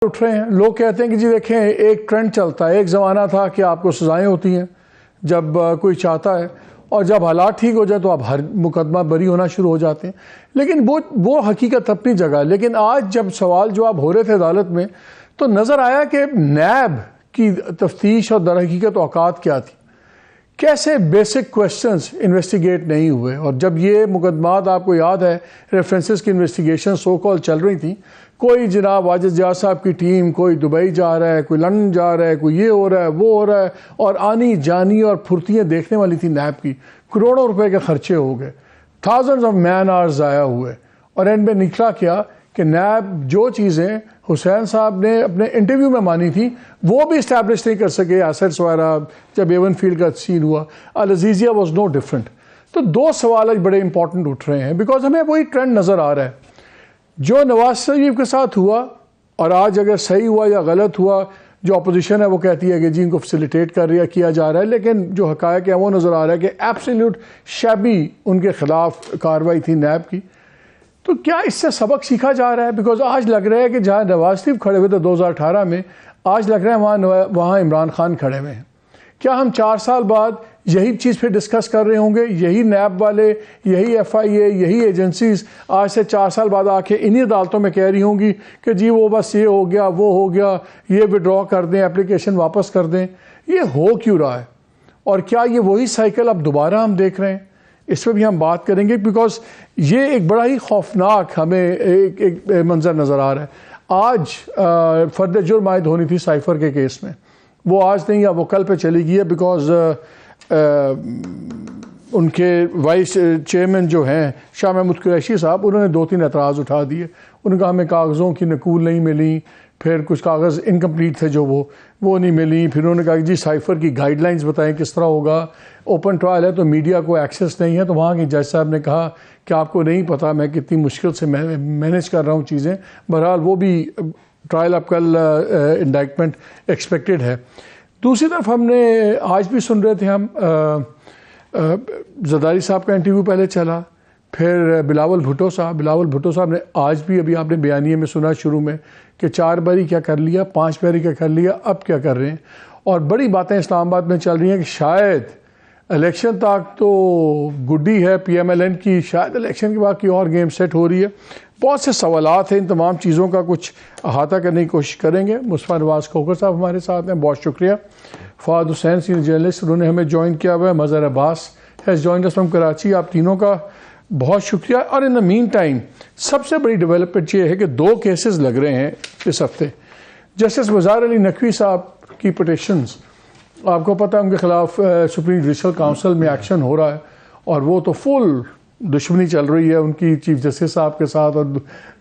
اٹھ رہے ہیں. لوگ کہتے ہیں کہ جی دیکھیں ایک ٹرینڈ چلتا ہے. ایک زمانہ تھا کہ آپ کو سزائیں ہوتی ہیں جب کوئی چاہتا ہے، اور جب حالات ٹھیک ہو جائے تو آپ ہر مقدمہ بری ہونا شروع ہو جاتے ہیں. لیکن وہ حقیقت اپنی جگہ. لیکن آج جب سوال جواب ہو رہے تھے عدالت میں تو نظر آیا کہ نیب کی تفتیش اور در حقیقت اوقات کیا تھی. کیسے بیسک کویسچنز انویسٹیگیٹ نہیں ہوئے. اور جب یہ مقدمات آپ کو یاد ہے ریفرنسز کی انویسٹیگیشن سو کال چل رہی تھیں، کوئی جناب واجد جہاز صاحب کی ٹیم کوئی دبئی جا رہا ہے، کوئی لندن جا رہا ہے، کوئی یہ ہو رہا ہے وہ ہو رہا ہے، اور آنی جانی اور پھرتیاں دیکھنے والی تھی نیب کی. کروڑوں روپے کے خرچے ہو گئے، تھاؤزنڈز آف مین آورز ضائع ہوئے. اور اینڈ میں نکلا کیا کہ نیب جو چیزیں حسین صاحب نے اپنے انٹرویو میں مانی تھی وہ بھی اسٹیبلش نہیں کر سکے. ایسٹس وغیرہ جب ایون فیلڈ کا سین ہوا، العزیزیہ واز نو ڈفرنٹ. تو دو سوال بڑے امپورٹنٹ اٹھ رہے ہیں بیکاز ہمیں وہی ٹرینڈ نظر آ رہا ہے جو نواز شریف کے ساتھ ہوا. اور آج اگر صحیح ہوا یا غلط ہوا، جو اپوزیشن ہے وہ کہتی ہے کہ جی ان کو فیسیلیٹیٹ کیا جا رہا ہے، لیکن جو حقائق ہے وہ نظر آ رہا ہے کہ ایبسلیوٹ شابی ان کے خلاف کارروائی تھی نیب کی. تو کیا اس سے سبق سیکھا جا رہا ہے؟ بیکاز آج لگ رہا ہے کہ جہاں نواز شریف کھڑے ہوئے تھے 2018 میں، آج لگ رہا ہے وہاں عمران خان کھڑے ہوئے ہیں. کیا ہم 4 سال بعد یہی چیز پہ ڈسکس کر رہے ہوں گے؟ یہی نیب والے، یہی ایف آئی اے، یہی ایجنسیز آج سے 4 سال بعد آ کے انہی عدالتوں میں کہہ رہی ہوں گی کہ جی وہ بس یہ ہو گیا، وہ ہو گیا، یہ وڈرا کر دیں، اپلیکیشن واپس کر دیں. یہ ہو کیوں رہا ہے؟ اور کیا یہ وہی سائیکل اب دوبارہ ہم دیکھ رہے ہیں؟ اس پہ بھی ہم بات کریں گے بیکاز یہ ایک بڑا ہی خوفناک ہمیں ایک منظر نظر آ رہا ہے. آج فرد جرم عائد ہونی تھی سائفر کے کیس میں، وہ آج نہیں ہے، وہ کل پہ چلی گئی ہے بیکاز ان کے وائس چیئرمین جو ہیں شاہ محمود قریشی صاحب، انہوں نے 2-3 اعتراض اٹھا دیے. ان کا ہمیں کاغذوں کی نقول نہیں ملی، پھر کچھ کاغذ انکمپلیٹ تھے جو وہ نہیں ملی. پھر انہوں نے کہا کہ جی سائفر کی گائیڈ لائنز بتائیں کس طرح ہوگا. اوپن ٹرائل ہے تو میڈیا کو ایکسیس نہیں ہے. تو وہاں کے جج صاحب نے کہا کہ آپ کو نہیں پتا میں کتنی مشکل سے مینیج کر رہا ہوں چیزیں. بہرحال وہ بھی ٹرائل اب کل انڈائکمنٹ ایکسپیکٹڈ ہے. دوسری طرف ہم نے آج بھی سن رہے تھے ہم زرداری صاحب کا انٹرویو پہلے چلا، پھر بلاول بھٹو صاحب نے آج بھی ابھی آپ نے بیانیے میں سنا شروع میں کہ 4 باری کیا کر لیا، 5 باری کیا کر لیا، اب کیا کر رہے ہیں. اور بڑی باتیں اسلام آباد میں چل رہی ہیں کہ شاید الیکشن تک تو گڈی ہے پی ایم ایل این کی، شاید الیکشن کے بعد کی اور گیم سیٹ ہو رہی ہے. بہت سے سوالات ہیں، ان تمام چیزوں کا کچھ احاطہ کرنے کی کوشش کریں گے. مصطفیٰ نواز کھوکھر صاحب ہمارے ساتھ ہیں، بہت شکریہ. فہد حسین سینئر جرنلسٹ، انہوں نے ہمیں جوائن کیا ہوا ہے. Mazhar Abbas has joined us from Karachi. آپ تینوں کا بہت شکریہ. اور ان دا مین ٹائم سب سے بڑی ڈیولپمنٹ یہ ہے کہ 2 کیسز لگ رہے ہیں اس ہفتے. جسٹس وزار علی نقوی صاحب کی پٹیشنز، آپ کو پتہ ہے ان کے خلاف سپریم جوڈیشل کاؤنسل میں ایکشن ہو رہا ہے، اور وہ تو فل دشمنی چل رہی ہے ان کی چیف جسٹس صاحب کے ساتھ اور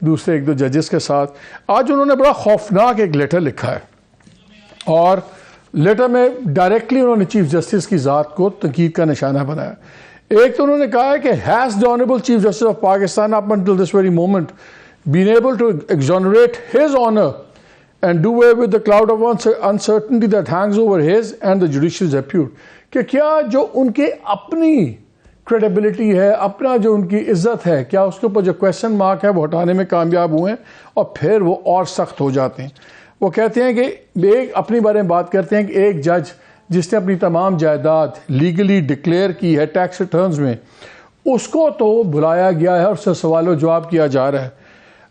دوسرے 1-2 ججز کے ساتھ. آج انہوں نے بڑا خوفناک ایک لیٹر لکھا ہے، اور لیٹر میں ڈائریکٹلی انہوں نے چیف جسٹس کی ذات کو تنقید کا نشانہ بنایا. ایک تو انہوں نے کہا ہے کہ has the honorable chief justice of Pakistan up until this very moment been able to exonerate his honor and do away with the cloud of uncertainty that hangs over his and the judicial repute. کہ کیا جو ان کے اپنی credibility ہے، اپنا جو ان کی عزت ہے، کیا اس کے اوپر جو کویسچن مارک ہے وہ ہٹانے میں کامیاب ہوئے ہیں، اور پھر وہ اور سخت ہو جاتے ہیں. وہ کہتے ہیں کہ ایک اپنی بارے میں بات کرتے ہیں کہ ایک جج جس نے اپنی تمام جائیداد لیگلی ڈکلیئر کی ہے ٹیکس ریٹرنز میں، اس کو تو بلایا گیا ہے اور اس سے سوال و جواب کیا جا رہا ہے،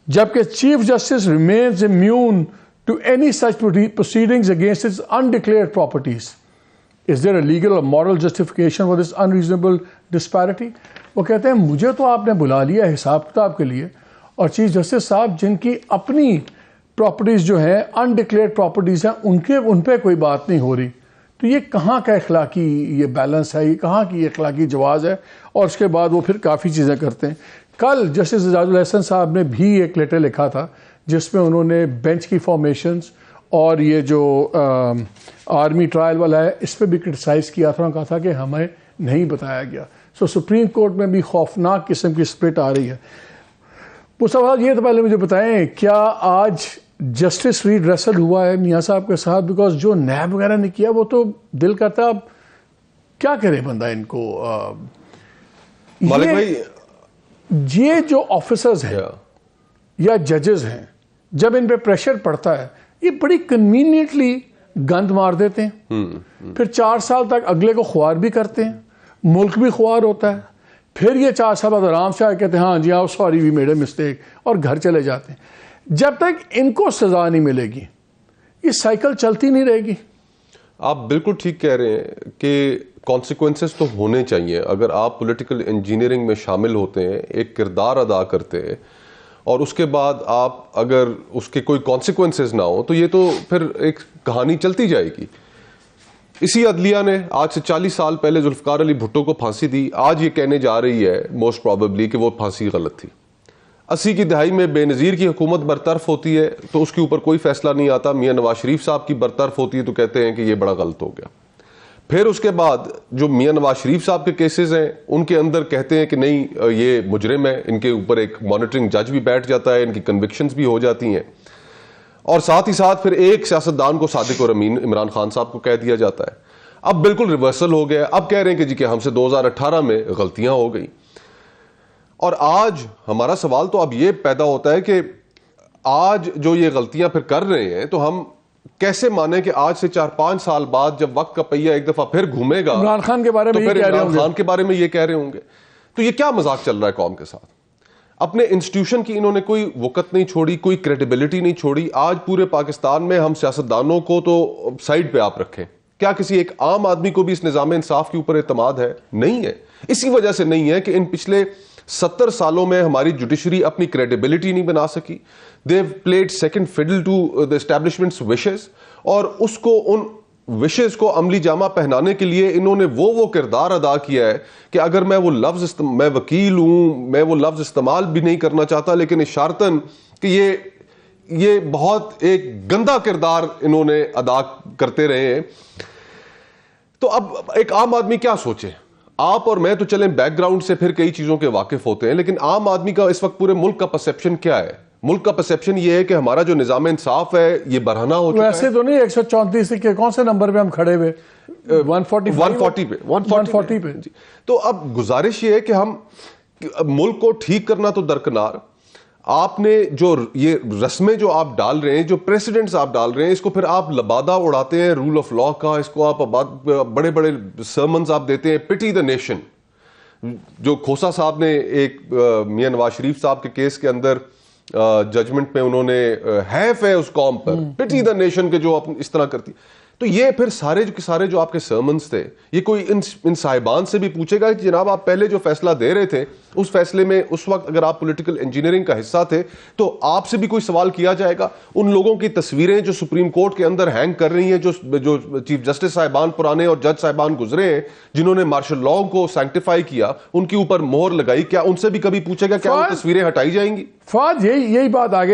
جبکہ chief justice remains immune to any such proceedings against its undeclared properties. Is there a legal or moral justification for this unreasonable disparity? وہ کہتے ہیں مجھے تو آپ نے بلا لیا حساب کتاب کے لیے، اور چیف جسٹس صاحب جن کی اپنی پراپرٹیز جو ہیں انڈکلیئرڈ پراپرٹیز ہیں ان پہ کوئی بات نہیں ہو رہی. تو یہ کہاں کا اخلاقی یہ بیلنس ہے، یہ کہاں کی اخلاقی جواز ہے؟ اور اس کے بعد وہ پھر کافی چیزیں کرتے ہیں. کل جسٹس اعجاز الحسن صاحب نے بھی ایک لیٹر لکھا تھا جس میں انہوں نے بینچ کی فارمیشنز اور یہ جو آرمی ٹرائل والا ہے اس پہ بھی کرٹیسائز کیا تھا. کہا تھا کہ ہمیں نہیں بتایا گیا. سپریم کورٹ میں بھی خوفناک قسم کی سپرٹ آ رہی ہے. وہ سوال یہ تو پہلے مجھے بتائیں، کیا آج جسٹس ریڈ ریسل ہوا ہے میاں صاحب کے ساتھ؟ بیکاز جو نیب وغیرہ نے کیا وہ تو دل کرتا اب کیا کرے بندہ ان کو. مالک بھائی، یہ جو آفیسرز ہیں یا ججز ہیں جب ان پہ پریشر پڑتا ہے یہ بڑی کنوینئنٹلی گند مار دیتے ہیں. پھر 4 سال تک اگلے کو خوار بھی کرتے ہیں, ملک بھی خوار ہوتا ہے. پھر یہ 4 سال بعد آرام سے کہتے ہیں ہاں جی ہاں sorry we made a mistake, اور گھر چلے جاتے ہیں. جب تک ان کو سزا نہیں ملے گی یہ سائیکل چلتی نہیں رہے گی. آپ بالکل ٹھیک کہہ رہے ہیں کہ کانسیکوینسز تو ہونے چاہیے. اگر آپ پولیٹیکل انجینئرنگ میں شامل ہوتے ہیں, ایک کردار ادا کرتے ہیں, اور اس کے بعد آپ اگر اس کے کوئی کانسیکوینسز نہ ہو تو یہ تو پھر ایک کہانی چلتی جائے گی. اسی عدلیہ نے آج سے 40 سال پہلے ذوالفقار علی بھٹو کو پھانسی دی. آج یہ کہنے جا رہی ہے موسٹ پروبیبلی کہ وہ پھانسی غلط تھی. 80 کی دہائی میں بے نظیر کی حکومت برطرف ہوتی ہے تو اس کے اوپر کوئی فیصلہ نہیں آتا. میاں نواز شریف صاحب کی برطرف ہوتی ہے تو کہتے ہیں کہ یہ بڑا غلط ہو گیا. پھر اس کے بعد جو میاں نواز شریف صاحب کے کیسز ہیں ان کے اندر کہتے ہیں کہ نہیں یہ مجرم ہے, ان کے اوپر ایک مانیٹرنگ جج بھی بیٹھ جاتا ہے, ان کی کنوکشنز بھی ہو جاتی ہیں, اور ساتھ ہی ساتھ پھر ایک سیاستدان کو صادق اور امین عمران خان صاحب کو کہہ دیا جاتا ہے. اب بالکل ریورسل ہو گیا. اب کہہ رہے ہیں کہ جی کہ ہم سے 2018 میں غلطیاں ہو گئی. اور آج ہمارا سوال تو اب یہ پیدا ہوتا ہے کہ آج جو یہ غلطیاں پھر کر رہے ہیں تو ہم کیسے مانیں کہ آج سے 4-5 سال بعد جب وقت کا پہیہ ایک دفعہ پھر گھومے گا عمران خان کے بارے میں تو پھر عمران خان کے بارے میں یہ کہہ رہے ہوں گے. تو یہ کیا مذاق چل رہا ہے قوم کے ساتھ؟ اپنے انسٹیٹیوشن کی انہوں نے کوئی وقت نہیں چھوڑی, کوئی کریڈیبلٹی نہیں چھوڑی. آج پورے پاکستان میں ہم سیاستدانوں کو تو سائڈ پہ آپ رکھیں, کیا کسی ایک عام آدمی کو بھی اس نظام انصاف کے اوپر اعتماد ہے؟ نہیں ہے. اسی وجہ سے نہیں ہے کہ ان پچھلے 70 سالوں میں ہماری جوڈیشری اپنی کریڈیبلٹی نہیں بنا سکی. They've played second fiddle to the establishment's wishes, اور اس کو ان وشز کو عملی جامہ پہنانے کے لیے انہوں نے وہ کردار ادا کیا ہے کہ اگر میں وہ لفظ میں وکیل ہوں, میں وہ لفظ استعمال بھی نہیں کرنا چاہتا, لیکن اشارتاً کہ یہ بہت ایک گندا کردار انہوں نے ادا کرتے رہے ہیں. تو اب ایک عام آدمی کیا سوچے؟ آپ اور میں تو چلیں بیک گراؤنڈ سے پھر کئی چیزوں کے واقف ہوتے ہیں, لیکن عام آدمی کا اس وقت پورے ملک کا پرسیپشن کیا ہے؟ ملک کا پرسیپشن یہ ہے کہ ہمارا جو نظام انصاف ہے یہ برہنہ ہو چکا ہے. ویسے تو نہیں 134 کے کون سے نمبر پہ ہم کھڑے ہوئے؟ 140 پہ. تو اب گزارش یہ ہے کہ ہم ملک کو ٹھیک کرنا تو درکنار, آپ نے جو یہ رسمیں جو آپ ڈال رہے ہیں, جو پریسیڈنٹس آپ ڈال رہے ہیں, اس کو پھر آپ لبادہ اڑاتے ہیں رول آف لا کا, اس کو آپ بڑے بڑے سرمنز آپ دیتے ہیں پٹی دا نیشن. جو کھوسا صاحب نے ایک میاں نواز شریف صاحب کے کیس کے اندر ججمنٹ میں انہوں نے حیف ہے اس قوم پر, پٹی دا نیشن کے جو اس طرح کرتی. تو یہ پھر سارے کے سارے جو آپ کے سرمنز تھے, یہ کوئی ان صاحبان سے بھی پوچھے گا کہ جناب آپ پہلے جو فیصلہ دے رہے تھے اس فیصلے میں اس وقت اگر آپ پولیٹیکل انجینئرنگ کا حصہ تھے تو آپ سے بھی کوئی سوال کیا جائے گا؟ ان لوگوں کی تصویریں جو سپریم کورٹ کے اندر ہینگ کر رہی ہیں, جو چیف جسٹس صاحبان پرانے اور جج صاحبان گزرے ہیں جنہوں نے مارشل لاء کو سینکٹیفائی کیا, ان کے اوپر مہر لگائی, کیا ان سے بھی کبھی پوچھے گا کیا وہ تصویریں ہٹائی جائیں گی؟ فہد یہی بات آگے